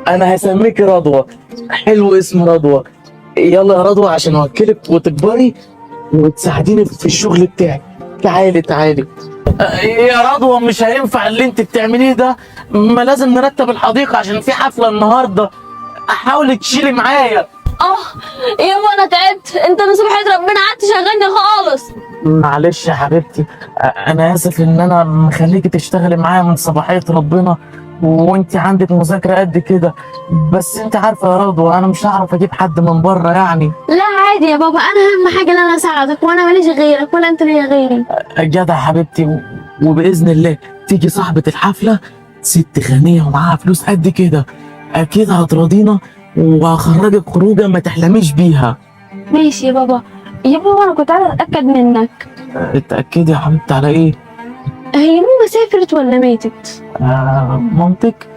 انا هسميك رضوى. حلو اسم رضوى. يلا يا رضوى عشان اوكلك وتكبري وتساعديني في الشغل بتاعي. تعالي تعالي. يا رضوى مش هينفع اللي انت بتعمليه ده، ما لازم نرتب الحديقة عشان في حفلة النهاردة. حاولي تشيلي معايا. يابا انا تعبت، انت من صبح ربنا قعدت شغلني خالص. معلش يا حبيبتي، انا اسف ان انا مخليكي تشتغلي معايا من صباحية ربنا وانت عندك مذاكرة قد كده، بس انت عارفة يا رضوى انا مش هعرف اجيب حد من بره يعني. لا عادي يا بابا، انا اهم حاجه ان انا اساعدك، وانا ماليش غيرك ولا انت ليا غيري. جدع حبيبتي، وباذن الله تيجي صاحبة الحفلة ست غنية ومعاها فلوس قد كده، اكيد هتراضينا وهخرجك خروجة ما تحلميش بيها. ماشي يا بابا. يا بابا انا كنت عايزه اتاكد منك، اتأكدي يا حبيبتي على ايه؟ هي ماما سافرت ولا ماتت؟ مامتك